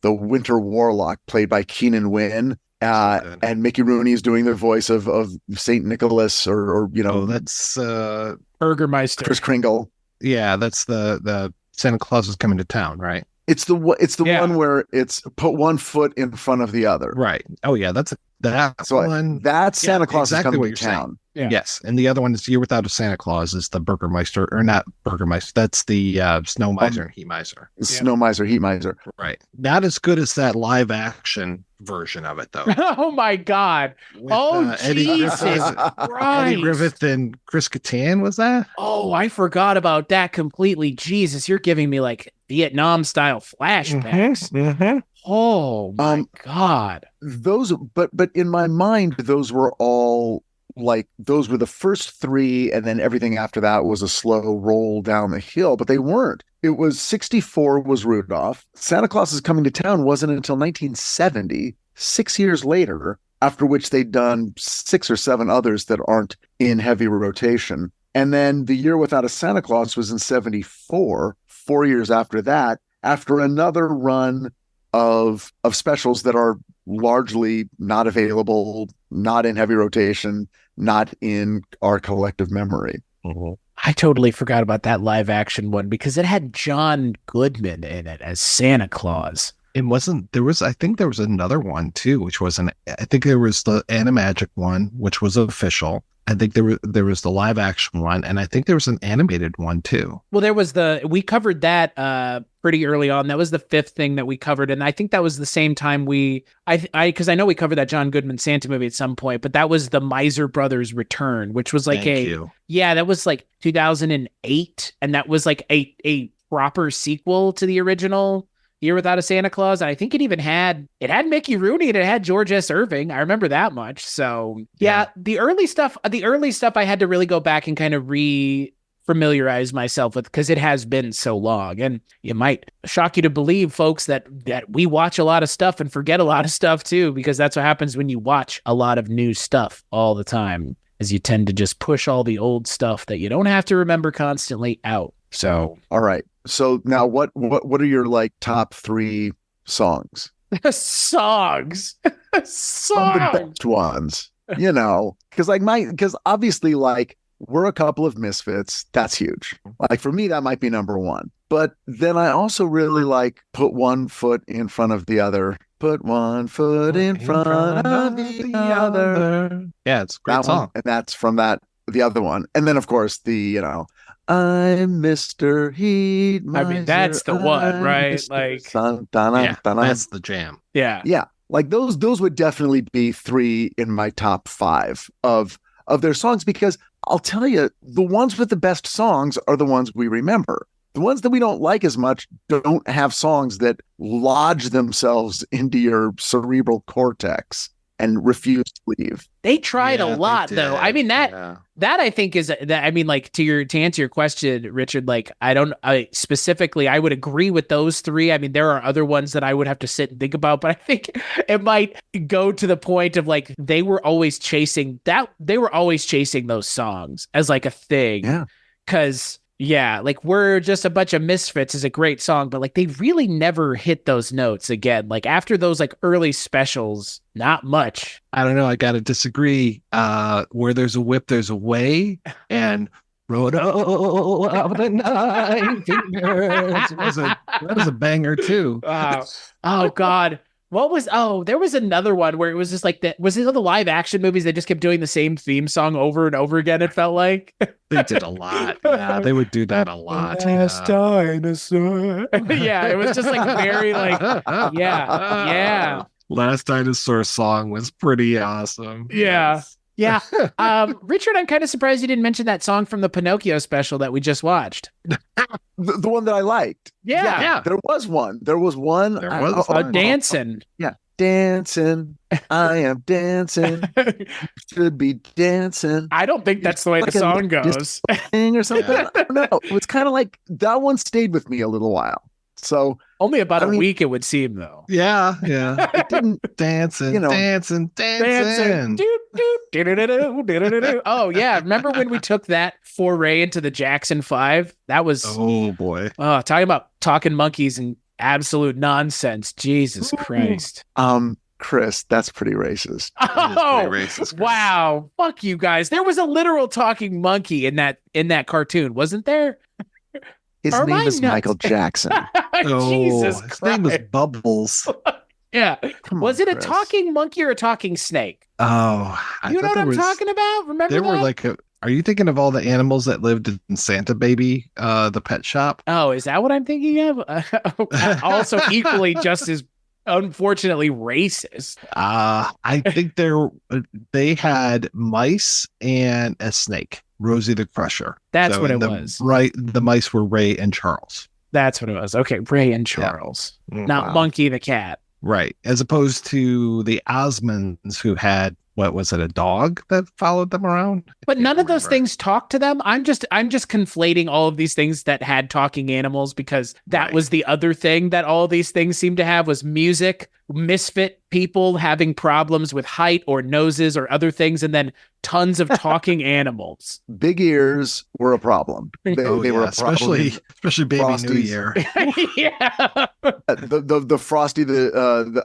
Winter Warlock, played by Keenan Wynn. And Mickey Rooney is doing the voice of Saint Nicholas, or that's Burgermeister, Kris Kringle. Yeah, that's the Santa Claus is Coming to Town, right? It's the one where it's put one foot in front of the other, right? Oh yeah, that's one. That's Santa Claus is Coming to Town. Yeah. Yes, and the other one is Year Without a Santa Claus is the Burgermeister, or not Burgermeister. That's the Snow Miser and Heat Miser. Snow Miser, Heat Miser. Right. Not as good as that live action version of it, though. Oh my God! Jesus Eddie Griffith and Chris Kattan, was that? Oh, I forgot about that completely. Jesus, you're giving me like Vietnam style flashbacks. Mm-hmm. Oh my God! Those, but in my mind, those were all. Like, those were the first three, and then everything after that was a slow roll down the hill, but they weren't. It was 64 was Rudolph. Santa Claus is Coming to Town wasn't until 1970, 6 years later, after which they'd done 6 or 7 others that aren't in heavy rotation. And then The Year Without a Santa Claus was in 74, 4 years after that, after another run of specials that are largely not available, not in heavy rotation, not in our collective memory. Mm-hmm. I totally forgot about that live action one because it had John Goodman in it as Santa Claus. It wasn't, I think there was another one too, which was I think there was the Animagic one, which was official. I think there was the live action one, and I think there was an animated one too. Well, we covered that pretty early on. That was the 5th thing that we covered, and I think that was the same time because I know we covered that John Goodman Santa movie at some point, but that was the Miser Brothers Return, which was like that was like 2008, and that was like a proper sequel to the original Year Without a Santa Claus. I think it had Mickey Rooney and it had George S. Irving. I remember that much. So the early stuff I had to really go back and kind of familiarize myself with, because it has been so long. And it might shock you to believe, folks, that we watch a lot of stuff and forget a lot of stuff too, because that's what happens when you watch a lot of new stuff all the time, is you tend to just push all the old stuff that you don't have to remember constantly out. So, all right. So now what are your like top 3 songs? Songs. The best ones, because obviously, like, we're a couple of misfits. That's huge. Like, for me, that might be number 1. But then I also really like Put One Foot in Front of the Other. Put one foot in front of the other. Yeah, it's a great song. And that's from the other one. And then, of course, I'm Mr. Heat. I mean, that's the one, right? Mr. Like, that's the jam. Yeah. Yeah. Like those would definitely be 3 in my top 5 of their songs, because I'll tell you, the ones with the best songs are the ones we remember. The ones that we don't like as much don't have songs that lodge themselves into your cerebral cortex and refuse to leave. They tried a lot, though. I mean, that I think is that. I mean, like, to answer your question, Richard, like, specifically, I would agree with those 3. I mean, there are other ones that I would have to sit and think about, but I think it might go to the point of, like, they were always chasing those songs as like a thing. Yeah. 'Cause like, We're Just a Bunch of Misfits is a great song, but like, they really never hit those notes again. Like, after those like early specials, not much. I don't know. I got to disagree. Where there's a whip, there's a way. And Rodo of the Nine Fingers that was a banger too. Oh God. There was another one where it was just like that. Was it the live action movies? They just kept doing the same theme song over and over again. It felt like they did a lot. Yeah, they would do that a lot. Last dinosaur. Yeah, it was just like very like, yeah. Last Dinosaur song was pretty awesome. Yeah. Yes. Yeah. Richard, I'm kind of surprised you didn't mention that song from the Pinocchio special that we just watched. The one that I liked. Yeah. There was one. There was dancing. Yeah. Dancing. I am dancing. Should be dancing. I don't think that's the way the song goes. Or something. I don't know. It was kind of like, that one stayed with me a little while. So only about a week, it would seem, though. Yeah. It didn't dancing. Oh yeah, remember when we took that foray into the Jackson 5? That was boy. Oh, talking about talking monkeys and absolute nonsense. Jesus Christ. Chris, that's pretty racist. Oh, pretty racist, Chris. Wow. Fuck you guys. There was a literal talking monkey in that cartoon, wasn't there? His name is Michael Jackson. Jesus Christ. His name was Bubbles. Yeah. Was it Chris. a talking monkey or a talking snake? Oh, you know what I'm talking about? Remember there that? were like are you thinking of all the animals that lived in Santa Baby, the pet shop? Oh, is that what I'm thinking of? Also equally just as unfortunately racist. I think they had mice and a snake. Rosie the Crusher. That's what it was. Right. The mice were Ray and Charles. That's what it was. Okay. Ray and Charles. Yeah. Not Monkey the cat. Right. As opposed to the Osmonds, who had, what was it, a dog that followed them around? But none of those things talk to them. I'm just conflating all of these things that had talking animals, because that was the other thing that all of these things seem to have, was music, misfit people having problems with height or noses or other things, and then tons of talking animals. Big ears were a problem. They were a problem. Especially Baby Frosties. New Year. Yeah. The Frosty,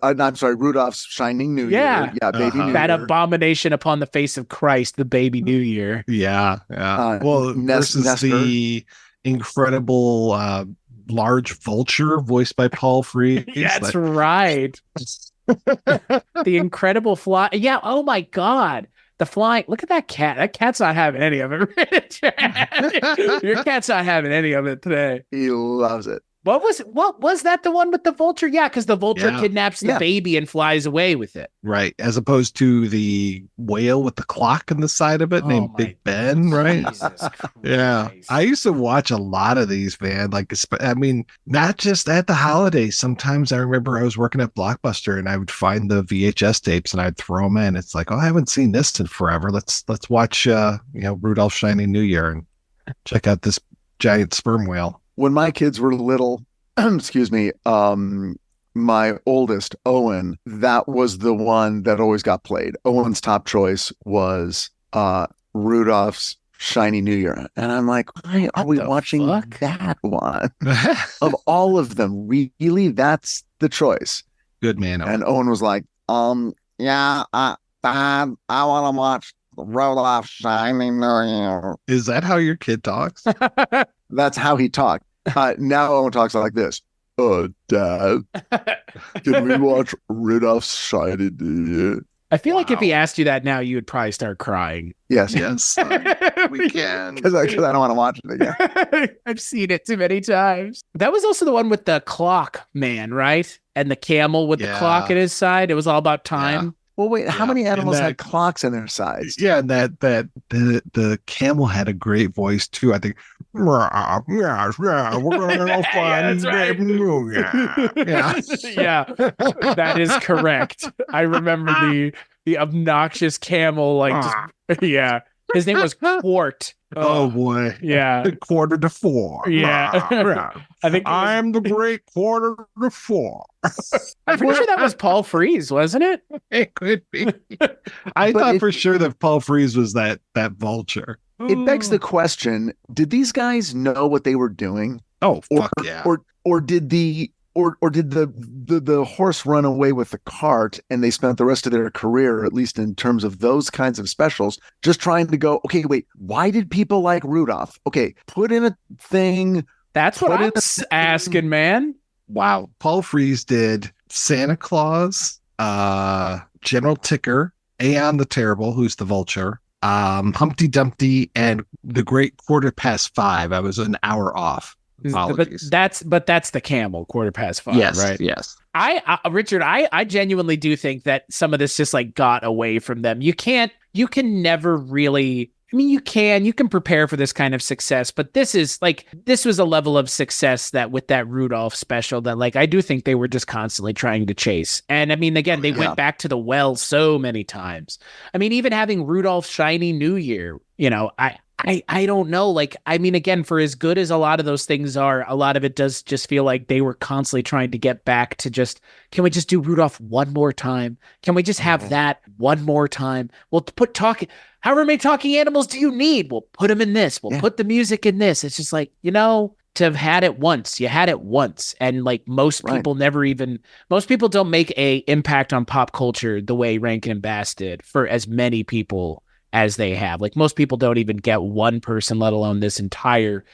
I'm sorry, Rudolph's Shining New Year. Yeah, Baby New Year. That abomination upon the face of Christ, the Baby New Year. Yeah. Versus the incredible large vulture voiced by Paul Frees. That's right. The incredible fly. Yeah. Oh my God. The flying. Look at that cat. That cat's not having any of it. Your cat's not having any of it today. He loves it. What was that, the one with the vulture? Yeah, because the vulture kidnaps the baby and flies away with it. Right. As opposed to the whale with the clock on the side of it named Big Ben, right? Yeah. I used to watch a lot of these, man. Like, I mean, not just at the holidays. Sometimes I remember I was working at Blockbuster and I would find the VHS tapes and I'd throw them in. It's like, oh, I haven't seen this in forever. Let's watch Rudolph's Shiny New Year and check out this giant sperm whale. When my kids were little, excuse me, my oldest, Owen, that was the one that always got played. Owen's top choice was Rudolph's Shiny New Year. And I'm like, why are we watching that one? Of all of them, really? That's the choice. Good man, Owen. And Owen was like, yeah, Dad, I want to watch Rudolph's Shiny New Year. Is that how your kid talks? That's how he talked. Now Owen talks like this. Dad, can we watch Rudolph's Shiny New Year? I feel like if he asked you that now, you would probably start crying. Yes. We can. Because I don't want to watch it again. I've seen it too many times. That was also the one with the clock man, right? And the camel with the clock at his side. It was all about time. Yeah. Well, wait, how many animals had clocks in their sides? Yeah, and the camel had a great voice too. I think, we're gonna go find Baby New Year. Yeah, that is correct. I remember the obnoxious camel, his name was Quart. Oh boy. Yeah. 3:45. Yeah. I think I'm the great 3:45. I'm pretty sure that was Paul Frees, wasn't it? It could be. I thought for sure that Paul Frees was that vulture. It begs the question, did these guys know what they were doing? Oh, fuck yeah. Or did the horse run away with the cart and they spent the rest of their career, at least in terms of those kinds of specials, just trying to go, okay, wait, why did people like Rudolph? Okay, put in a thing. That's what I'm asking, man. Wow. Paul Frees did Santa Claus, General Ticker, Aeon the Terrible, who's the vulture, Humpty Dumpty, and the Great 5:15. I was an hour off. Apologies. But that's the camel 5:15. Yes, right? Yes. Richard, I genuinely do think that some of this just like got away from them. You can never really. I mean, you can prepare for this kind of success, but this was a level of success that with that Rudolph special that like I do think they were just constantly trying to chase. And I mean, again, they went back to the well so many times. I mean, even having Rudolph's Shiny New Year, I don't know. Like, I mean, again, for as good as a lot of those things are, a lot of it does just feel like they were constantly trying to get back to just, can we just do Rudolph one more time? Can we just have that one more time? We'll however many talking animals do you need? We'll put them in this. We'll put the music in this. It's just like, to have had it once, you had it once. And like most people most people don't make a impact on pop culture the way Rankin and Bass did for as many people as they have. Like most people don't even get one person, let alone this entire,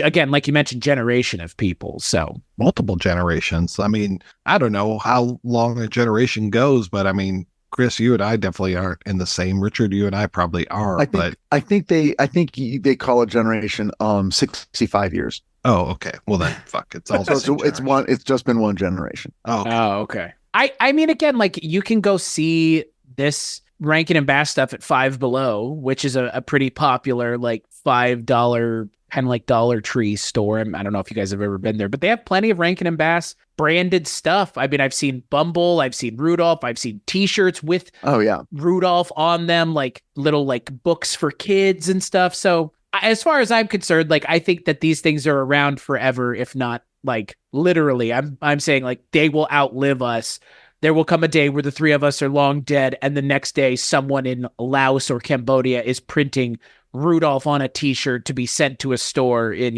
again, like you mentioned, generation of people. So multiple generations. I mean, I don't know how long a generation goes, but I mean, Chris, you and I definitely aren't in the same. Richard, you and I probably are. I think they call a generation 65 years. Oh, okay. Well then, fuck. It's all it's just been one generation. Oh, okay. Oh, okay. I mean, again, like you can go see this Rankin and Bass stuff at Five Below, which is a pretty popular like $5 kind of like Dollar Tree store. I don't know if you guys have ever been there, but they have plenty of Rankin and Bass branded stuff. I mean, I've seen Bumble, I've seen Rudolph, I've seen t-shirts with Rudolph on them, like little like books for kids and stuff. So as far as I'm concerned, like I think that these things are around forever, if not like literally. I'm saying like they will outlive us. There will come a day where the three of us are long dead, and the next day someone in Laos or Cambodia is printing Rudolph on a t-shirt to be sent to a store in,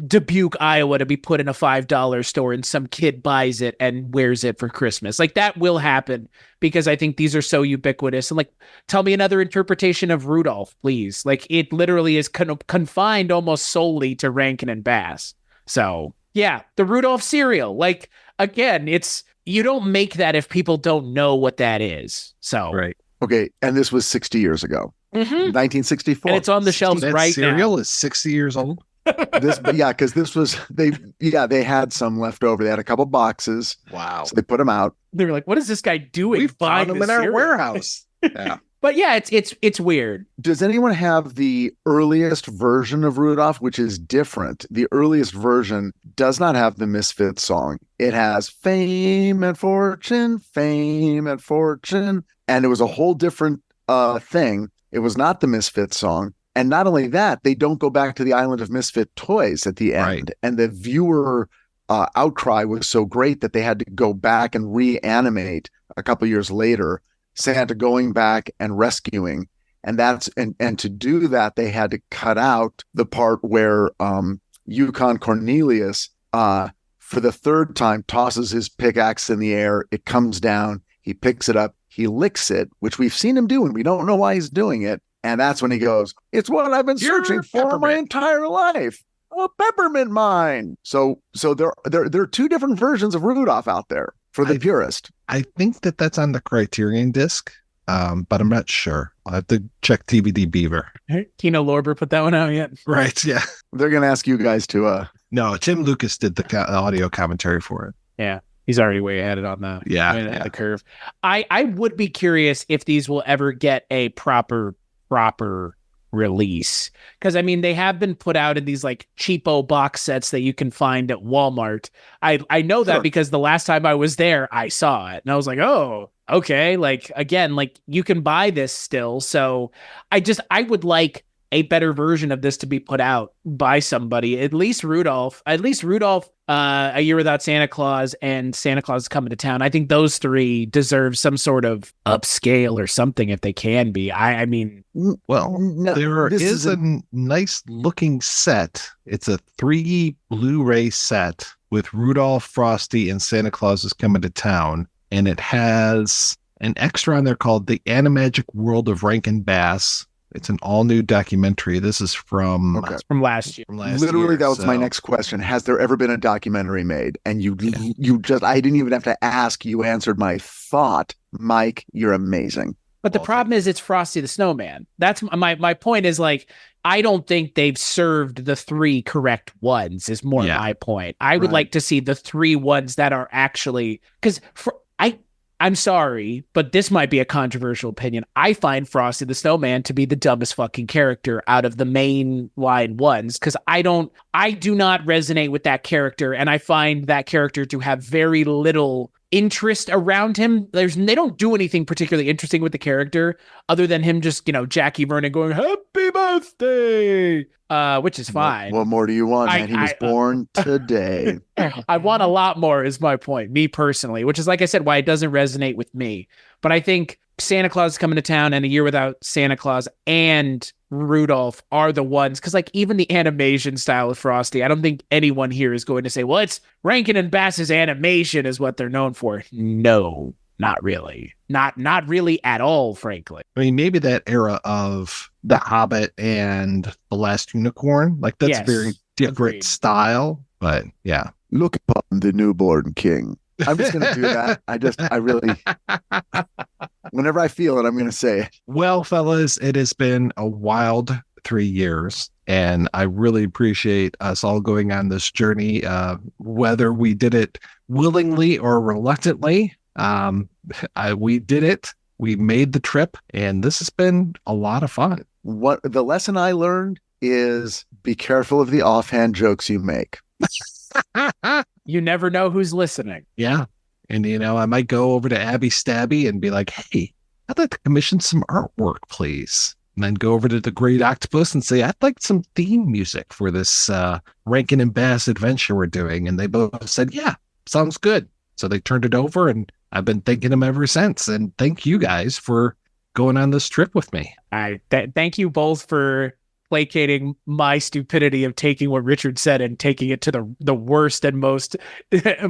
Dubuque, Iowa, to be put in a $5 store, and some kid buys it and wears it for Christmas. Like that will happen because I think these are so ubiquitous. And like, tell me another interpretation of Rudolph, please. Like it literally is confined almost solely to Rankin and Bass. So yeah, the Rudolph cereal, like again, you don't make that if people don't know what that is. So right. Okay, and this was 60 years ago. 1964. And it's on the shelves right now. Cereal is 60 years old. Because this was they had some left over. They had a couple boxes. Wow. So they put them out. They were like, "What is this guy doing?" We found them in our warehouse. Yeah. But yeah, it's weird. Does anyone have the earliest version of Rudolph, which is different? The earliest version does not have the Misfit song. It has fame and fortune, and it was a whole different thing. It was not the Misfit song. And not only that, they don't go back to the Island of Misfit Toys at the end. Right. And the viewer outcry was so great that they had to go back and reanimate a couple years later Santa going back and rescuing. And to do that, they had to cut out the part where Yukon Cornelius, for the third time, tosses his pickaxe in the air. It comes down. He picks it up. He licks it, which we've seen him do, and we don't know why he's doing it. And that's when he goes, "It's what I've been searching for my entire life. A peppermint mine." So there are two different versions of Rudolph out there for the purist. I think that's on the Criterion disc, but I'm not sure. I'll have to check TVD Beaver. Kino Lorber put that one out yet? Right, yeah. They're going to ask you guys to... No, Tim Lucas did the audio commentary for it. Yeah. He's already way ahead on the the curve. I would be curious if these will ever get a proper release, because I mean they have been put out in these like cheapo box sets that you can find at Walmart. I know that because the last time I was there I saw it and I was like, oh, okay, like again, like you can buy this still. So I would like a better version of this to be put out by somebody. At least Rudolph, A Year Without Santa Claus, and Santa Claus is Coming to Town. I think those three deserve some sort of upscale or something if they can be. I mean, well, there is a nice looking set. It's a 3 Blu-ray set with Rudolph, Frosty, and Santa Claus is Coming to Town. And it has an extra on there called The Animagic World of Rankin Bass. It's an all-new documentary. This is from last year. Literally, that was my next question. Has there ever been a documentary made? And you just, I didn't even have to ask. You answered my thought. Mike, you're amazing. But the problem is it's Frosty the Snowman. That's my point is like, I don't think they've served the 3 correct ones is more my point. I would like to see the 3 ones that are actually, because I'm sorry, but this might be a controversial opinion. I find Frosty the Snowman to be the dumbest fucking character out of the main line ones, because I do not resonate with that character, and I find that character to have very little interest around him. They don't do anything particularly interesting with the character other than him just, Jackie Vernon going, "Happy birthday," which is fine. What more do you want, man? He was born today. I want a lot more is my point, me personally, which is, like I said, why it doesn't resonate with me. But I think Santa Claus is Coming to Town and A Year Without Santa Claus and Rudolph are the ones, because like even the animation style of Frosty, I don't think anyone here is going to say, well, it's Rankin and Bass's animation is what they're known for. No, not really. Not really at all, frankly. I mean, maybe that era of The Hobbit and The Last Unicorn, like that's very different style, but yeah. Look upon the newborn king. I'm just going to do that. I really, whenever I feel it, I'm going to say it. Well, fellas, it has been a wild 3 years, and I really appreciate us all going on this journey, whether we did it willingly or reluctantly. We did it. We made the trip, and this has been a lot of fun. What the lesson I learned is be careful of the offhand jokes you make. You never know who's listening. Yeah. And, I might go over to Abby Stabby and be like, "Hey, I'd like to commission some artwork, please." And then go over to the Great Octopus and say, "I'd like some theme music for this Rankin and Bass adventure we're doing." And they both said, "Yeah, sounds good." So they turned it over, and I've been thanking them ever since. And thank you guys for going on this trip with me. Thank you both for placating my stupidity of taking what Richard said and taking it to the worst and most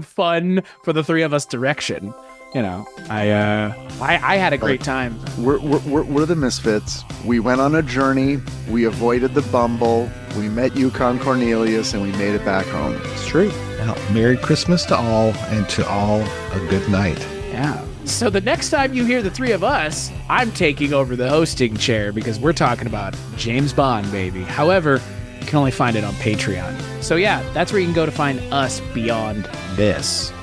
fun for the 3 of us direction. I had a great time. We're the Misfits. We went on a journey. We avoided the Bumble. We met Yukon Cornelius, and we made it back home. It's true. Well, Merry Christmas to all, and to all a good night. Yeah. So the next time you hear the three of us, I'm taking over the hosting chair because we're talking about James Bond, baby. However, you can only find it on Patreon. So yeah, that's where you can go to find us beyond this.